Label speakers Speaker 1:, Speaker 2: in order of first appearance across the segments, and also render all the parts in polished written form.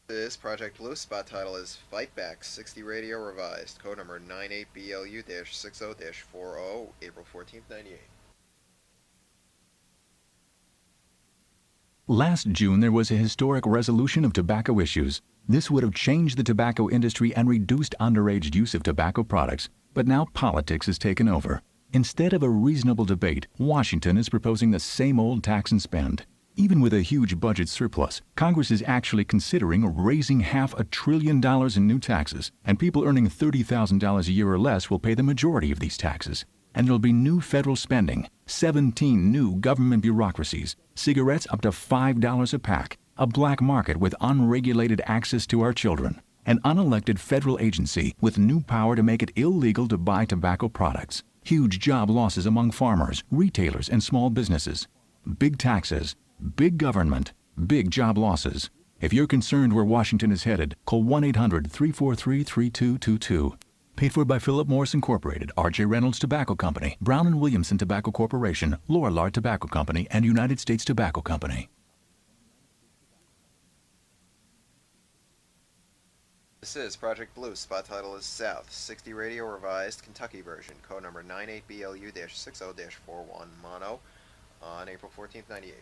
Speaker 1: This Project Blue spot title is Fight Back 60 Radio Revised, code number 98BLU-60-40, April 14th, 98.
Speaker 2: Last June, there was a historic resolution of tobacco issues. This would have changed the tobacco industry and reduced underage use of tobacco products. But now politics has taken over. Instead of a reasonable debate, Washington is proposing the same old tax and spend. Even with a huge budget surplus, Congress is actually considering raising $500 billion in new taxes, and people earning $30,000 a year or less will pay the majority of these taxes. And there'll be new federal spending, 17 new government bureaucracies, cigarettes up to $5 a pack, a black market with unregulated access to our children, an unelected federal agency with new power to make it illegal to buy tobacco products, huge job losses among farmers, retailers, and small businesses, big taxes, big government, big job losses. If you're concerned where Washington is headed, call 1-800-343-3222. Paid for by Philip Morris Incorporated, R.J. Reynolds Tobacco Company, Brown & Williamson Tobacco Corporation, Lorillard Tobacco Company, and United States Tobacco Company.
Speaker 1: This is Project Blue, spot title is South, 60 Radio Revised, Kentucky version, code number 98BLU-60-41, mono, on April 14th, 98.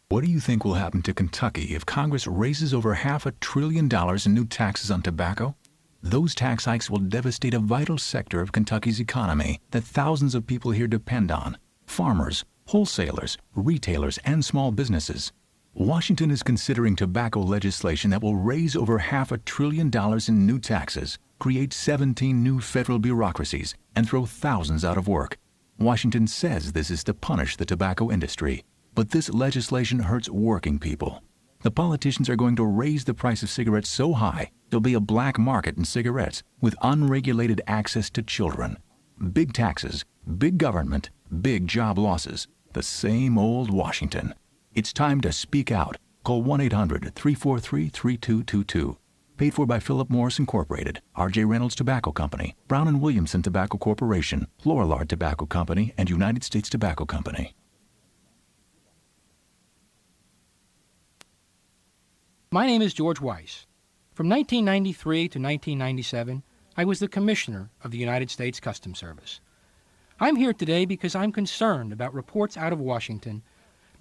Speaker 2: What do you think will happen to Kentucky if Congress raises over $500 billion in new taxes on tobacco? Those tax hikes will devastate a vital sector of Kentucky's economy that thousands of people here depend on: farmers, wholesalers, retailers, and small businesses. Washington is considering tobacco legislation that will raise over $500 billion in new taxes, create 17 new federal bureaucracies, and throw thousands out of work. Washington says this is to punish the tobacco industry. But this legislation hurts working people. The politicians are going to raise the price of cigarettes so high, there'll be a black market in cigarettes with unregulated access to children. Big taxes, big government, big job losses. The same old Washington. It's time to speak out. Call 1-800-343-3222. Paid for by Philip Morris Incorporated, R.J. Reynolds Tobacco Company, Brown & Williamson Tobacco Corporation, Lorillard Tobacco Company, and United States Tobacco Company.
Speaker 3: My name is George Weiss. From 1993 to 1997, I was the Commissioner of the United States Customs Service. I'm here today because I'm concerned about reports out of Washington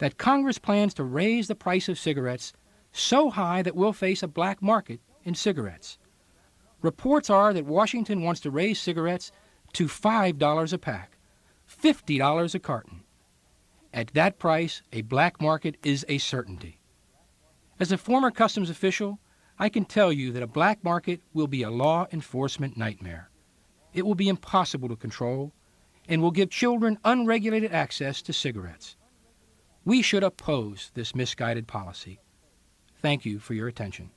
Speaker 3: that Congress plans to raise the price of cigarettes so high that we'll face a black market in cigarettes. Reports are that Washington wants to raise cigarettes to $5 a pack, $50 a carton. At that price, a black market is a certainty. As a former customs official, I can tell you that a black market will be a law enforcement nightmare. It will be impossible to control and will give children unregulated access to cigarettes. We should oppose this misguided policy. Thank you for your attention.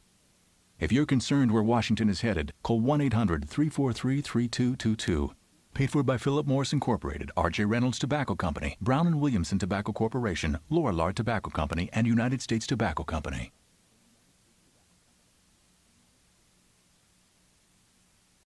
Speaker 2: If you're concerned where Washington is headed, call 1-800-343-3222. Paid for by Philip Morris Incorporated, R.J. Reynolds Tobacco Company, Brown & Williamson Tobacco Corporation, Lorillard Tobacco Company, and United States Tobacco Company.